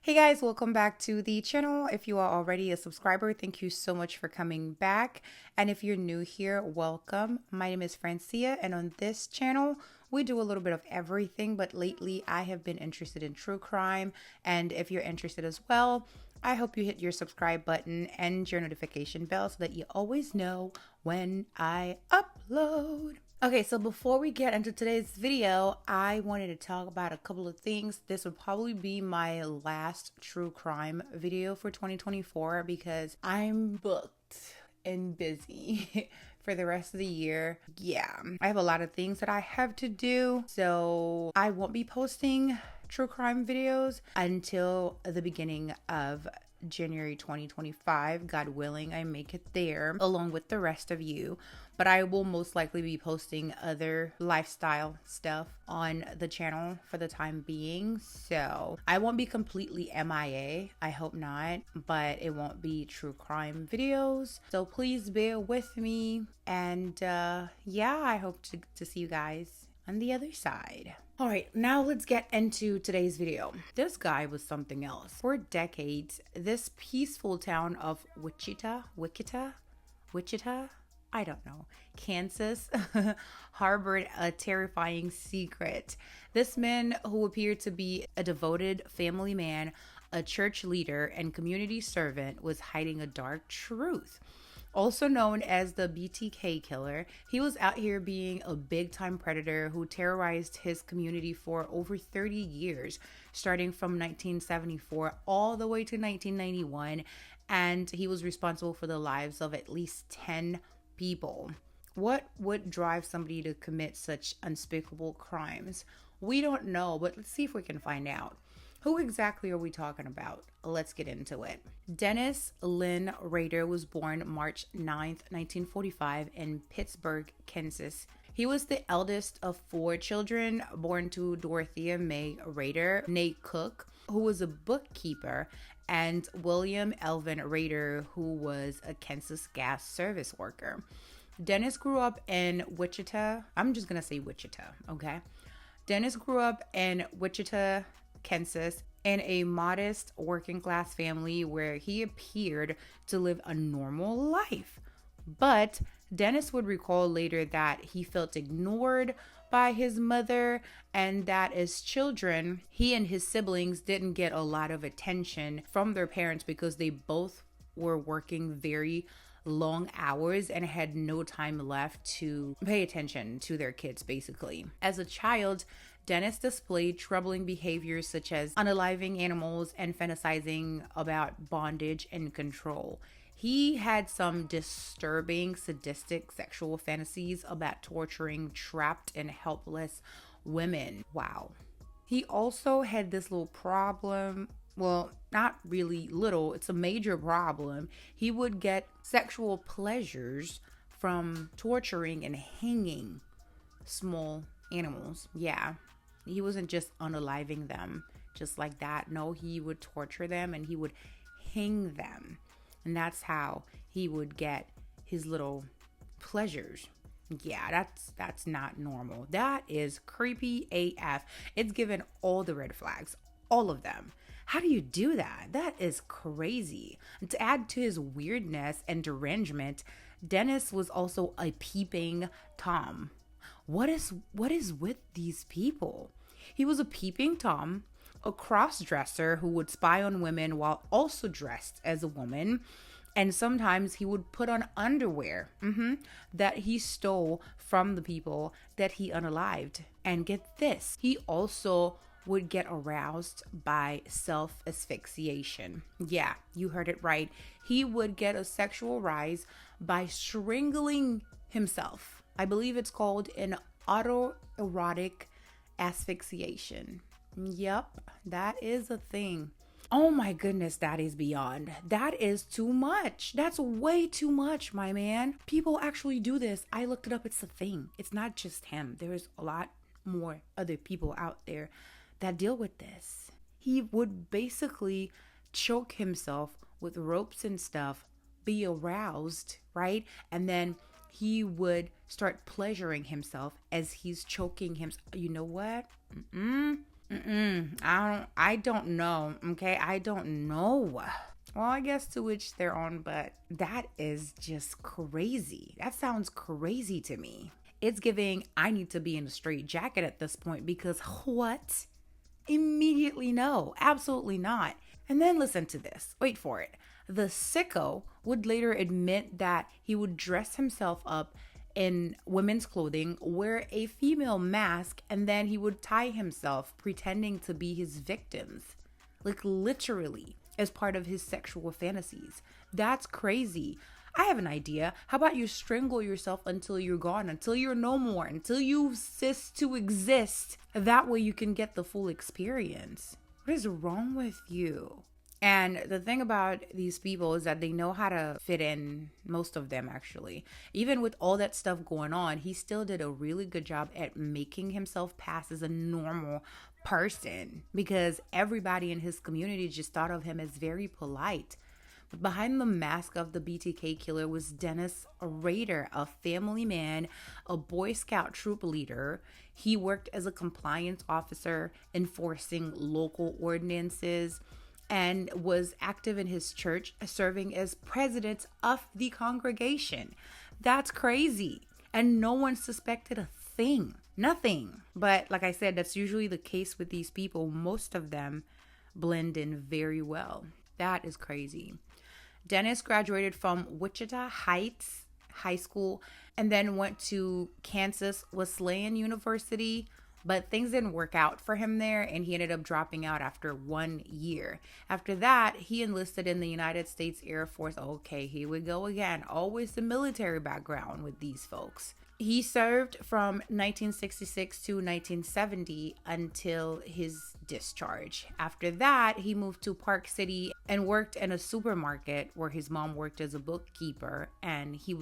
Hey guys, welcome back to the channel. If you are already a subscriber, thank you so much for coming back. And if you're new here, welcome. My name is Francia, and on this channel, we do a little bit of everything, but lately I have been interested in true crime. And if you're interested as well, I hope you hit your subscribe button and your notification bell so that you always know when I upload. Okay, so before we get into today's video, I wanted to talk about a couple of things. This would probably be my last true crime video for 2024 because I'm booked and busy for the rest of the year. Yeah, I have a lot of things that I have to do, so I won't be posting true crime videos until the beginning of January 2025. God willing, I make it there along with the rest of you. But I will most likely be posting other lifestyle stuff on the channel for the time being. So I won't be completely MIA. I hope not, but it won't be true crime videos. So please bear with me. And yeah, I hope to see you guys on the other side. All right, now let's get into today's video. This guy was something else. For decades, this peaceful town of Wichita, I don't know, Kansas, harbored a terrifying secret. This man, who appeared to be a devoted family man, a church leader, and community servant, was hiding a dark truth. Also known as the BTK Killer, he was out here being a big-time predator who terrorized his community for over 30 years, starting from 1974 all the way to 1991, and he was responsible for the lives of at least 10 people. What would drive somebody to commit such unspeakable crimes? We don't know, but let's see if we can find out. Who exactly are we talking about? Let's get into it. Dennis Lynn Rader was born March 9th, 1945 in Pittsburgh, Kansas. He was the eldest of 4 children born to Dorothea May Rader, née Cook, who was a bookkeeper, and William Elvin Rader, who was a Kansas gas service worker. Dennis grew up in Wichita. I'm just going to say Wichita, okay? Dennis grew up in Wichita, Kansas, in a modest working class family where he appeared to live a normal life. But Dennis would recall later that he felt ignored by his mother, and that as children, he and his siblings didn't get a lot of attention from their parents because they both were working very long hours and had no time left to pay attention to their kids, basically. As a child, Dennis displayed troubling behaviors such as unaliving animals and fantasizing about bondage and control. He had some disturbing, sadistic sexual fantasies about torturing trapped and helpless women. Wow. He also had this little problem. Well, not really little, it's a major problem. He would get sexual pleasures from torturing and hanging small animals. Yeah. He wasn't just unaliving them just like that. No, he would torture them and he would hang them. And that's how he would get his little pleasures. Yeah, that's not normal. That is creepy AF. It's given all the red flags, all of them. How do you do that? That is crazy. And to add to his weirdness and derangement, Dennis was also a peeping Tom. What is with these people? He was a peeping Tom, a cross-dresser who would spy on women while also dressed as a woman. And sometimes he would put on underwear that he stole from the people that he unalived. And get this, he also would get aroused by self-asphyxiation. Yeah, you heard it right. He would get a sexual rise by strangling himself. I believe it's called an autoerotic asphyxiation. Yep, that is a thing. Oh my goodness, that is beyond. That is too much. That's way too much, my man. People actually do this. I looked it up. It's a thing. It's not just him. There's a lot more other people out there that deal with this. He would basically choke himself with ropes and stuff, be aroused, right? And then he would start pleasuring himself as he's choking himself. You know what? I don't know. Okay, I don't know. Well, I guess to which their own, but that is just crazy. That sounds crazy to me. It's giving I need to be in a straight jacket at this point because what? Immediately no, absolutely not. And then listen to this. Wait for it. The sicko would later admit that he would dress himself up in women's clothing, wear a female mask, and then he would tie himself pretending to be his victims. Like literally as part of his sexual fantasies. That's crazy. I have an idea. How about you strangle yourself until you're gone, until you're no more, until you cease to exist? That way you can get the full experience. What is wrong with you? And the thing about these people is that they know how to fit in, most of them actually. Even with all that stuff going on, he still did a really good job at making himself pass as a normal person because everybody in his community just thought of him as very polite. But behind the mask of the BTK killer was Dennis Rader, a family man, a Boy Scout troop leader. He worked as a compliance officer, enforcing local ordinances, and was active in his church, serving as president of the congregation. That's crazy. And no one suspected a thing. Nothing. But like I said, that's usually the case with these people. Most of them blend in very well. That is crazy. Dennis graduated from Wichita Heights High School and then went to Kansas Wesleyan University, but things didn't work out for him there and he ended up dropping out after 1 year. After that, he enlisted in the United States Air Force. Okay, here we go again. Always the military background with these folks. He served from 1966 to 1970 until his discharge. After that, he moved to Park City and worked in a supermarket where his mom worked as a bookkeeper, and he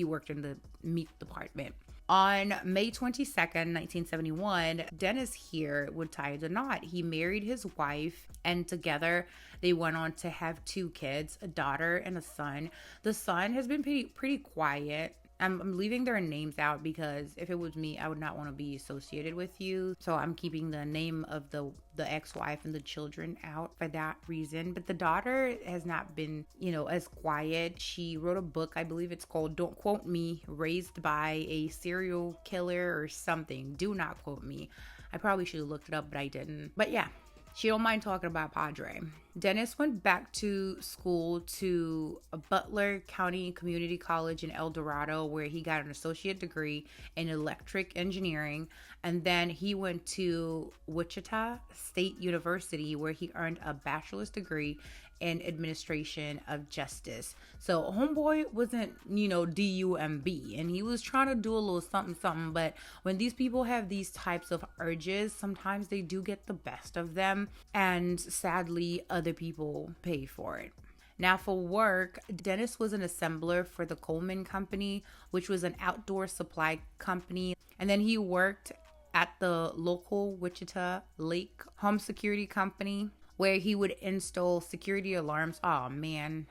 worked in the meat department. On May 22nd, 1971, Dennis here would tie the knot. He married his wife, and together they went on to have 2 kids, a daughter and a son. The son has been pretty quiet. I'm leaving their names out because if it was me, I would not want to be associated with you. So I'm keeping the name of the ex-wife and the children out for that reason. But the daughter has not been, as quiet. She wrote a book, I believe it's called, don't quote me, Raised by a Serial Killer or something. Do not quote me. I probably should have looked it up, but I didn't. But yeah. She don't mind talking about Padre. Dennis went back to school to Butler County Community College in El Dorado, where he got an associate degree in electric engineering. And then he went to Wichita State University, where he earned a bachelor's degree in administration of justice. So homeboy wasn't, DUMB, and he was trying to do a little something, but when these people have these types of urges, sometimes they do get the best of them, and sadly other people pay for it. Now for work, Dennis was an assembler for the Coleman Company, which was an outdoor supply company, and then he worked at the local Wichita Lake Home Security Company, where he would install security alarms. Oh man,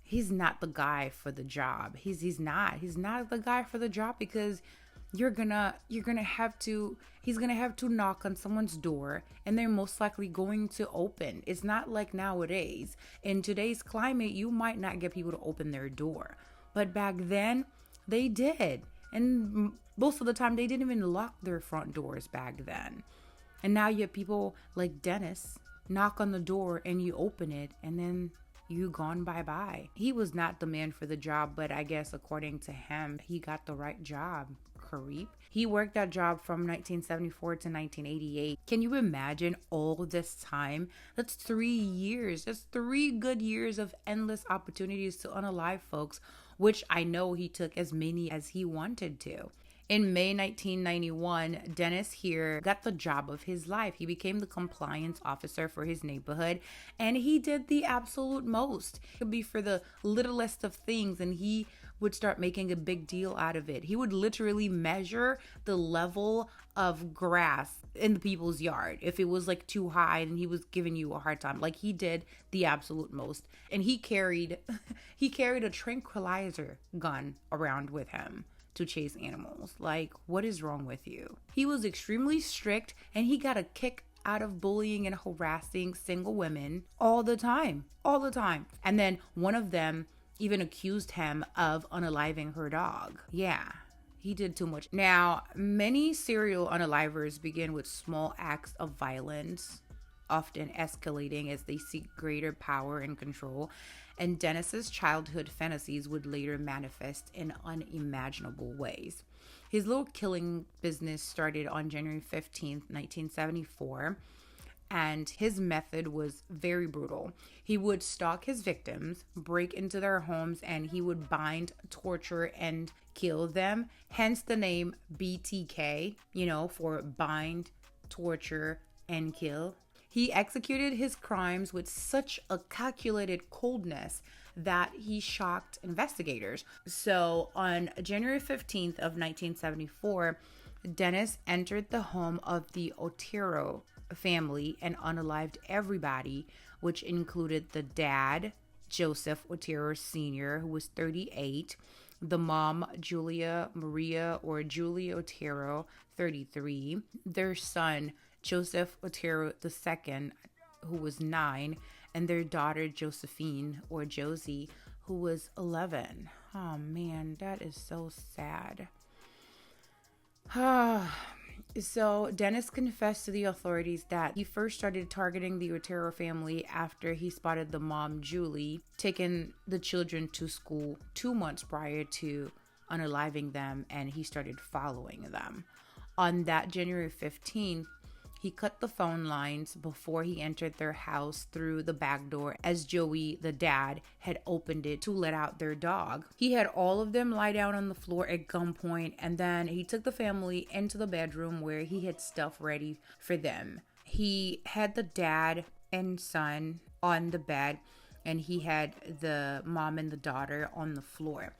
he's not the guy for the job. He's not the guy for the job because he's gonna have to knock on someone's door and they're most likely going to open. It's not like nowadays. In today's climate, you might not get people to open their door, but back then they did, and most of the time they didn't even lock their front doors back then. And now you have people like Dennis knock on the door and you open it and then you gone bye-bye. He was not the man for the job, but I guess according to him, he got the right job. Creep. He worked that job from 1974 to 1988. Can you imagine all this time? That's 3 years. That's 3 good years of endless opportunities to unalive folks, which I know he took as many as he wanted to. In May 1991, Dennis here got the job of his life. He became the compliance officer for his neighborhood, and he did the absolute most. It could be for the littlest of things, and he would start making a big deal out of it. He would literally measure the level of grass in the people's yard. If it was like too high, then he was giving you a hard time. Like, he did the absolute most. And he carried a tranquilizer gun around with him. to chase animals. Like, what is wrong with you? He was extremely strict, and he got a kick out of bullying and harassing single women all the time. All the time. And then one of them even accused him of unaliving her dog. Yeah. He did too much. Now, many serial unalivers begin with small acts of violence, often escalating as they seek greater power and control. And Dennis's childhood fantasies would later manifest in unimaginable ways. His little killing business started on January 15th, 1974. And his method was very brutal. He would stalk his victims, break into their homes, and he would bind, torture, and kill them. Hence the name BTK, for bind, torture, and kill. He executed his crimes with such a calculated coldness that he shocked investigators. So on January 15th of 1974, Dennis entered the home of the Otero family and unalived everybody, which included the dad, Joseph Otero Sr., who was 38, the mom, Julia Maria or Julie Otero, 33, their son, Joseph Otero II, who was 9, and their daughter, Josephine or Josie, who was 11. Oh man, that is so sad. So Dennis confessed to the authorities that he first started targeting the Otero family after he spotted the mom, Julie, taking the children to school 2 months prior to unaliving them, and he started following them. On that January 15th, he cut the phone lines before he entered their house through the back door, as Joey, the dad, had opened it to let out their dog. He had all of them lie down on the floor at gunpoint, and then he took the family into the bedroom where he had stuff ready for them. He had the dad and son on the bed, and he had the mom and the daughter on the floor.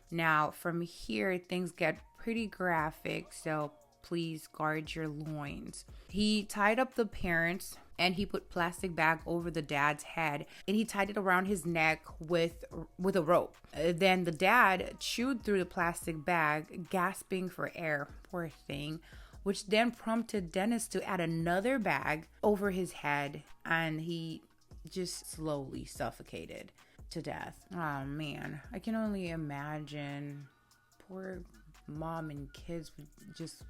Now, from here, things get pretty graphic, so please guard your loins. He tied up the parents and he put plastic bag over the dad's head and he tied it around his neck with a rope. Then the dad chewed through the plastic bag, gasping for air, poor thing, which then prompted Dennis to add another bag over his head, and he just slowly suffocated to death. Oh man, I can only imagine. Poor mom and kids would just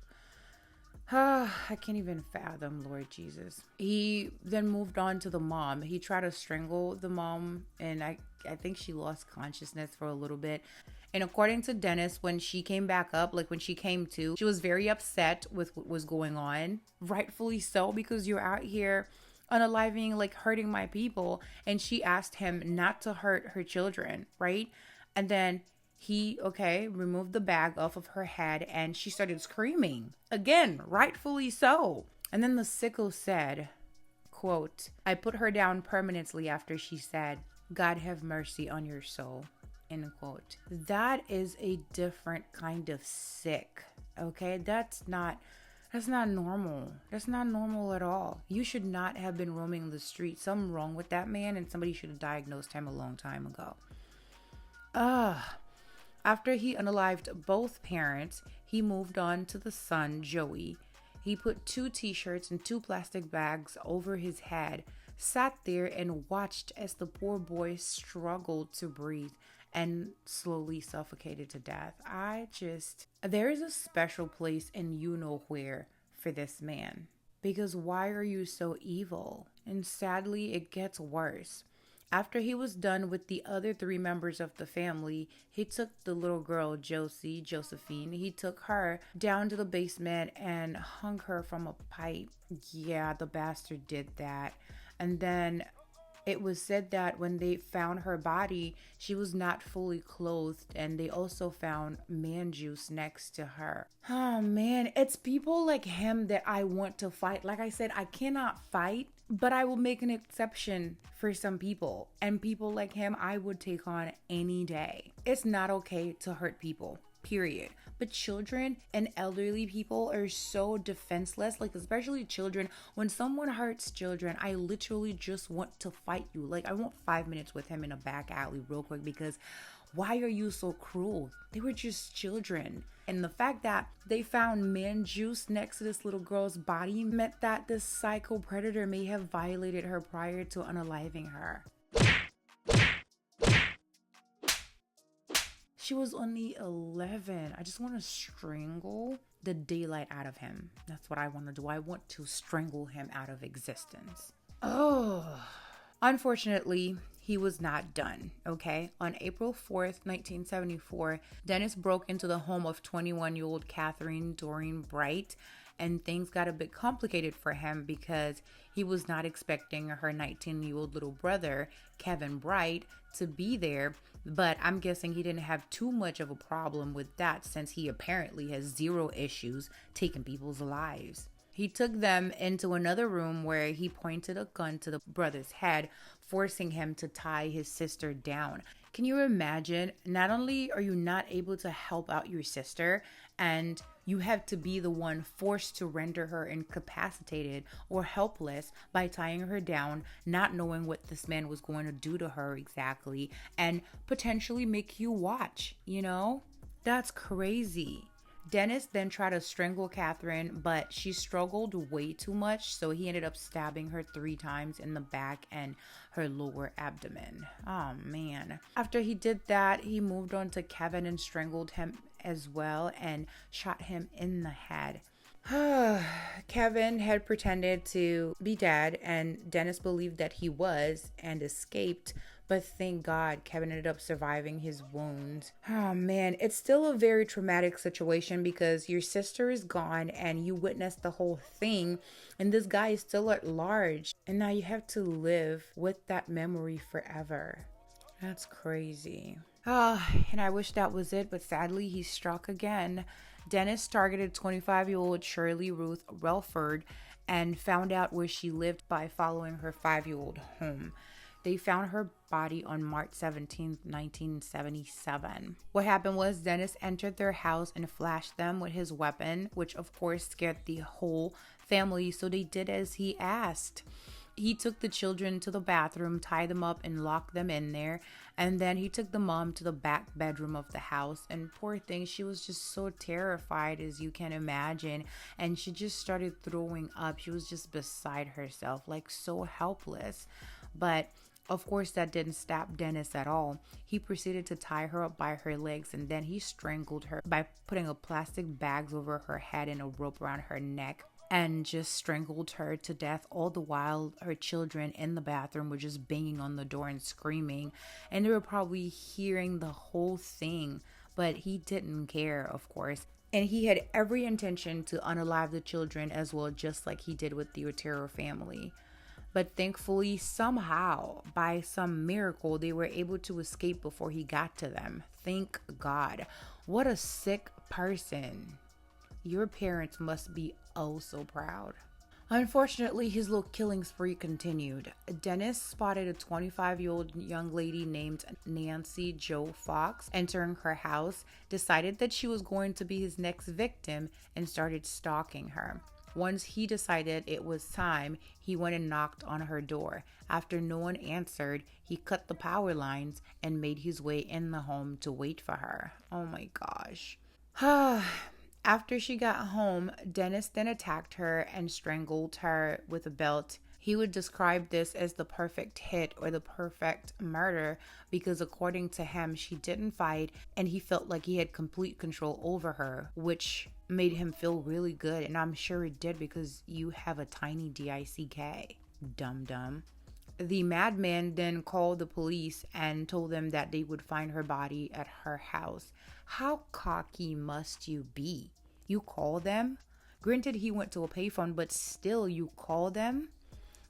I can't even fathom, Lord Jesus. He then moved on to the mom. He tried to strangle the mom, and I think she lost consciousness for a little bit. And according to Dennis, when she came back up, like when she came to, she was very upset with what was going on. Rightfully so, because you're out here unaliving, like hurting my people. And she asked him not to hurt her children, right? And then he, removed the bag off of her head and she started screaming. Again, rightfully so. And then the sicko said, quote, "I put her down permanently after she said, 'God have mercy on your soul,'" end quote. That is a different kind of sick, okay? That's not normal. That's not normal at all. You should not have been roaming the streets. Something wrong with that man, and somebody should have diagnosed him a long time ago. After he unalived both parents, he moved on to the son, Joey. He put 2 t-shirts and 2 plastic bags over his head, sat there and watched as the poor boy struggled to breathe and slowly suffocated to death. There is a special place in you-know-where for this man. Because why are you so evil? And sadly, it gets worse. After he was done with the other 3 members of the family, he took the little girl, Josephine, he took her down to the basement and hung her from a pipe. Yeah, the bastard did that. And then it was said that when they found her body, she was not fully clothed, and they also found man juice next to her. Oh man, it's people like him that I want to fight. Like I said, I cannot fight, but I will make an exception for some people. And people like him, I would take on any day. It's not okay to hurt people, period. But children and elderly people are so defenseless, like especially children. When someone hurts children, I literally just want to fight you. Like I want 5 minutes with him in a back alley real quick, because Why are you so cruel? They were just children. And the fact that they found man juice next to this little girl's body meant that this psycho predator may have violated her prior to unaliving her. She was only 11. I just want to strangle the daylight out of him. That's what I want to do. I want to strangle him out of existence. Oh, unfortunately, he was not done, okay? On April 4th, 1974, Dennis broke into the home of 21-year-old Catherine Doreen Bright, and things got a bit complicated for him because he was not expecting her 19-year-old little brother, Kevin Bright, to be there. But I'm guessing he didn't have too much of a problem with that since he apparently has zero issues taking people's lives. He took them into another room where he pointed a gun to the brother's head, forcing him to tie his sister down. Can you imagine? Not only are you not able to help out your sister, and you have to be the one forced to render her incapacitated or helpless by tying her down, not knowing what this man was going to do to her exactly, and potentially make you watch, you know? That's crazy. Dennis then tried to strangle Catherine, but she struggled way too much, so he ended up stabbing her 3 times in the back and her lower abdomen. Oh man. After he did that, he moved on to Kevin and strangled him as well and shot him in the head. Kevin had pretended to be dead, and Dennis believed that he was and escaped. But thank God, Kevin ended up surviving his wounds. Oh man, it's still a very traumatic situation because your sister is gone and you witnessed the whole thing, and this guy is still at large, and now you have to live with that memory forever. That's crazy. And I wish that was it, but sadly he struck again. Dennis targeted 25-year-old Shirley Ruth Relford and found out where she lived by following her 5-year-old home. They found her body on March 17, 1977. What happened was Dennis entered their house and flashed them with his weapon, which of course scared the whole family, so they did as he asked. He took the children to the bathroom, tied them up, and locked them in there. And then he took the mom to the back bedroom of the house. And poor thing, she was just so terrified, as you can imagine. And she just started throwing up. She was just beside herself, like so helpless. But of course, that didn't stop Dennis at all. He proceeded to tie her up by her legs, and then he strangled her by putting a plastic bag over her head and a rope around her neck, and just strangled her to death. All the while, her children in the bathroom were just banging on the door and screaming, and they were probably hearing the whole thing, but he didn't care, of course. And he had every intention to unalive the children as well, just like he did with the Otero family. But thankfully, somehow, by some miracle, they were able to escape before he got to them. Thank God. What a sick person. Your parents must be oh so proud. Unfortunately, his little killing spree continued. Dennis spotted a 25-year-old young lady named Nancy Jo Fox entering her house, decided that she was going to be his next victim, and started stalking her. Once he decided it was time, he went and knocked on her door. After no one answered, he cut the power lines and made his way in the home to wait for her. Oh my gosh. After she got home, Dennis then attacked her and strangled her with a belt. He would describe this as the perfect hit or the perfect murder because according to him, she didn't fight and he felt like he had complete control over her, which made him feel really good. And I'm sure it did because you have a tiny DICK. Dum-dum. The madman then called the police and told them that they would find her body at her house. How cocky must you be? You call them? Granted, he went to a payphone, but still you call them?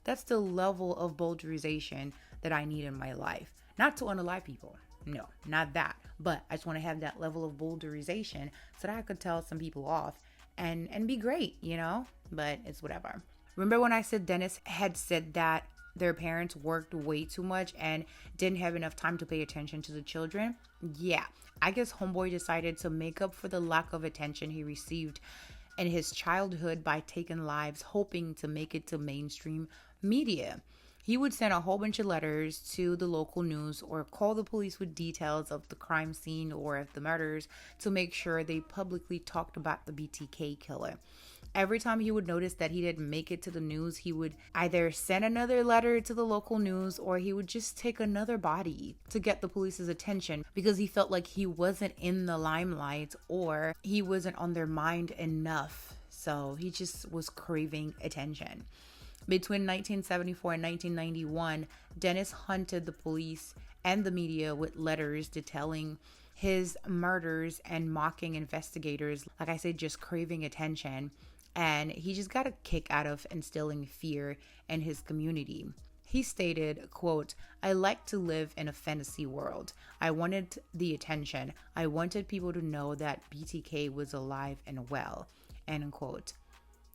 That's the level of bolderization that I need in my life. Not to unalive people. No, not that. But I just want to have that level of bolderization so that I could tell some people off and be great, you know? But it's whatever. Remember when I said Dennis had said that their parents worked way too much and didn't have enough time to pay attention to the children? Yeah, I guess homeboy decided to make up for the lack of attention he received in his childhood by taking lives, hoping to make it to mainstream media. He would send a whole bunch of letters to the local news or call the police with details of the crime scene or of the murders to make sure they publicly talked about the BTK killer. Every time he would notice that he didn't make it to the news, he would either send another letter to the local news or he would just take another body to get the police's attention because he felt like he wasn't in the limelight or he wasn't on their mind enough. So he just was craving attention. Between 1974 and 1991, Dennis hunted the police and the media with letters detailing his murders and mocking investigators, like I said, just craving attention. And he just got a kick out of instilling fear in his community. He stated, quote, "I like to live in a fantasy world. I wanted the attention. I wanted people to know that BTK was alive and well," end quote.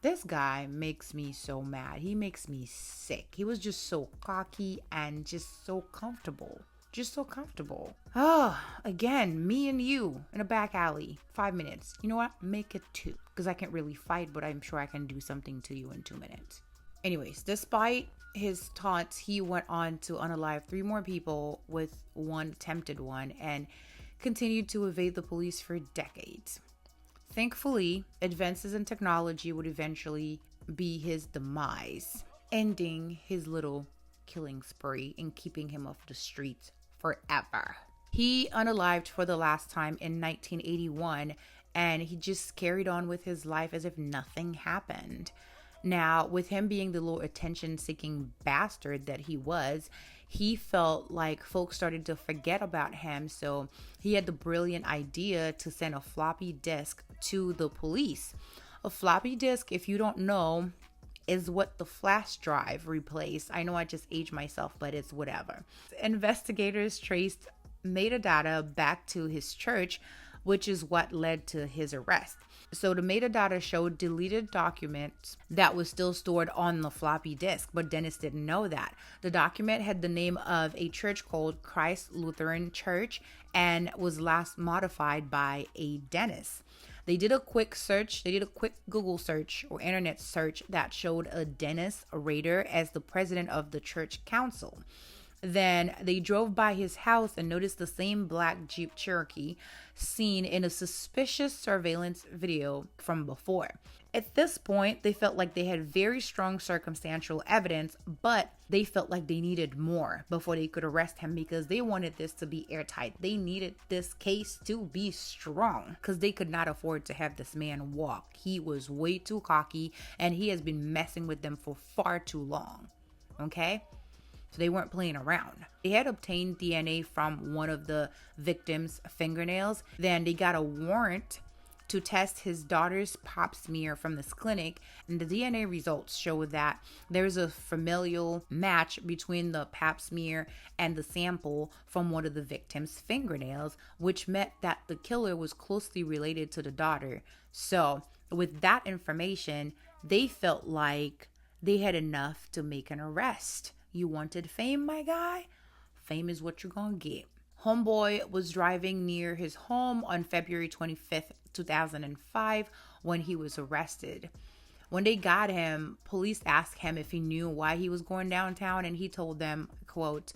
This guy makes me so mad. He makes me sick. He was just so cocky and just so comfortable. Just so comfortable. Oh, again, me and you in a back alley. 5 minutes. You know what? Make it 2. Because I can't really fight, but I'm sure I can do something to you in 2 minutes. Anyways, despite his taunts, he went on to unalive 3 more people with one attempted one and continued to evade the police for decades. Thankfully, advances in technology would eventually be his demise, ending his little killing spree and keeping him off the streets forever. He unalived for the last time in 1981, and he just carried on with his life as if nothing happened. Now, with him being the little attention-seeking bastard that he was, he felt like folks started to forget about him, so he had the brilliant idea to send a floppy disk to the police. A floppy disk, if you don't know, is what the flash drive replaced. I know I just aged myself, but it's whatever. Investigators traced metadata back to his church, which is what led to his arrest. So the metadata showed deleted documents that was still stored on the floppy disk, but Dennis didn't know that. The document had the name of a church called Christ Lutheran Church and was last modified by a Dennis. They did a quick search. They did a quick Google search or internet search that showed a Dennis Rader as the president of the church council. Then they drove by his house and noticed the same black Jeep Cherokee seen in a suspicious surveillance video from before. At this point, they felt like they had very strong circumstantial evidence, but they felt like they needed more before they could arrest him because they wanted this to be airtight. They needed this case to be strong because they could not afford to have this man walk. He was way too cocky and he has been messing with them for far too long. Okay? So they weren't playing around. They had obtained DNA from one of the victim's fingernails. Then they got a warrant to test his daughter's pap smear from this clinic, and the DNA results show that there's a familial match between the pap smear and the sample from one of the victim's fingernails, which meant that the killer was closely related to the daughter. So with that information, they felt like they had enough to make an arrest. You wanted fame, my guy? Fame is what you're gonna get. Homeboy was driving near his home on February 25th, 2005 when he was arrested. When they got him, police asked him if he knew why he was going downtown, and he told them, quote,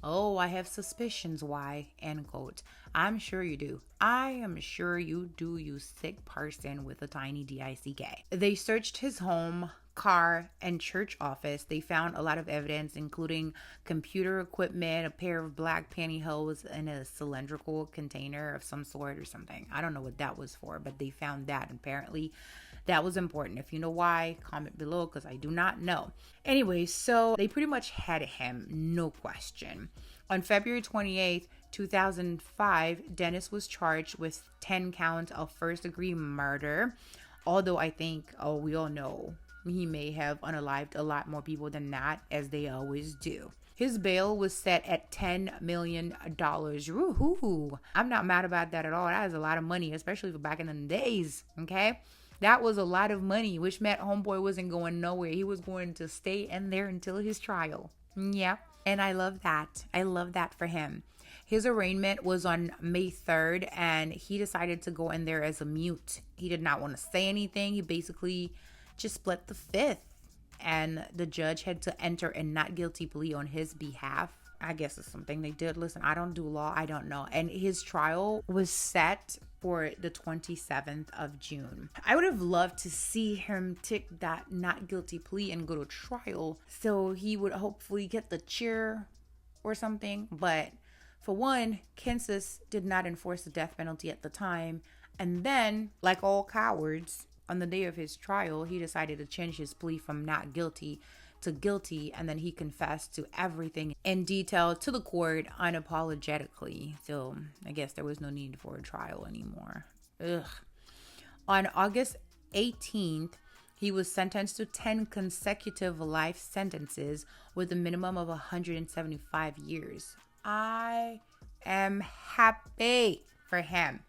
"Oh, I have suspicions why," end quote. "I'm sure you do. I am sure you do, you sick person with a tiny DICK. They searched his home, car, and church office. They found a lot of evidence, including computer equipment, a pair of black pantyhose, and a cylindrical container of some sort or something. I don't know what that was for, but they found that. Apparently, that was important. If you know why, comment below because I do not know. Anyway, so they pretty much had him, no question. On February 28th, 2005, Dennis was charged with 10 counts of first-degree murder. Although I think, we all know, he may have unalived a lot more people than that, as they always do. His bail was set at $10 million. Woohoo! I'm not mad about that at all. That is a lot of money, especially for back in the days, okay? That was a lot of money, which meant homeboy wasn't going nowhere. He was going to stay in there until his trial. Yeah, and I love that. I love that for him. His arraignment was on May 3rd, and he decided to go in there as a mute. He did not want to say anything. He basically just split the fifth. and the judge had to enter a not guilty plea on his behalf. I guess it's something they did. Listen, I don't do law. I don't know. And his trial was set for the 27th of June. I would have loved to see him take that not guilty plea and go to trial so he would hopefully get the chair or something. But for one, Kansas did not enforce the death penalty at the time. And then, like all cowards, on the day of his trial, he decided to change his plea from not guilty to guilty, and then he confessed to everything in detail to the court unapologetically. So I guess there was no need for a trial anymore. Ugh. On August 18th, he was sentenced to 10 consecutive life sentences with a minimum of 175 years. I am happy for him.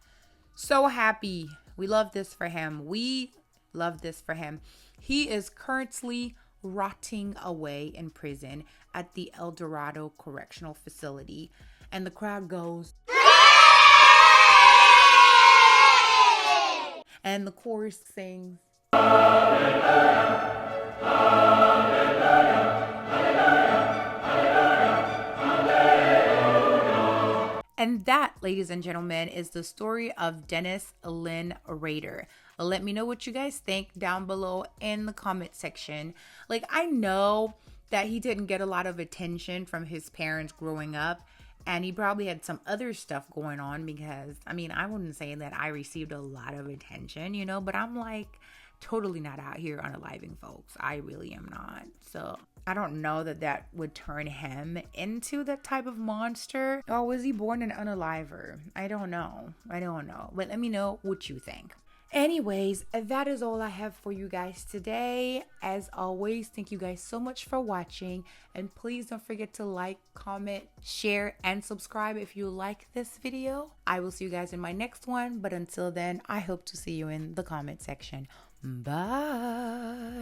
So happy. We love this for him. We love this for him. He is currently rotting away in prison at the El Dorado Correctional Facility, and the crowd goes, and the chorus sings, and that, ladies and gentlemen, is the story of Dennis Lynn Rader. Let me know what you guys think down below in the comment section. Like, I know that he didn't get a lot of attention from his parents growing up, and he probably had some other stuff going on because, I mean, I wouldn't say that I received a lot of attention, you know, but I'm like totally not out here unaliving folks. I really am not. So I don't know that that would turn him into that type of monster. Or was he born an unaliver? I don't know. But let me know what you think. Anyways, that is all I have for you guys today. As always, thank you guys so much for watching. And please don't forget to like, comment, share, and subscribe if you like this video. I will see you guys in my next one. But until then, I hope to see you in the comment section. Bye.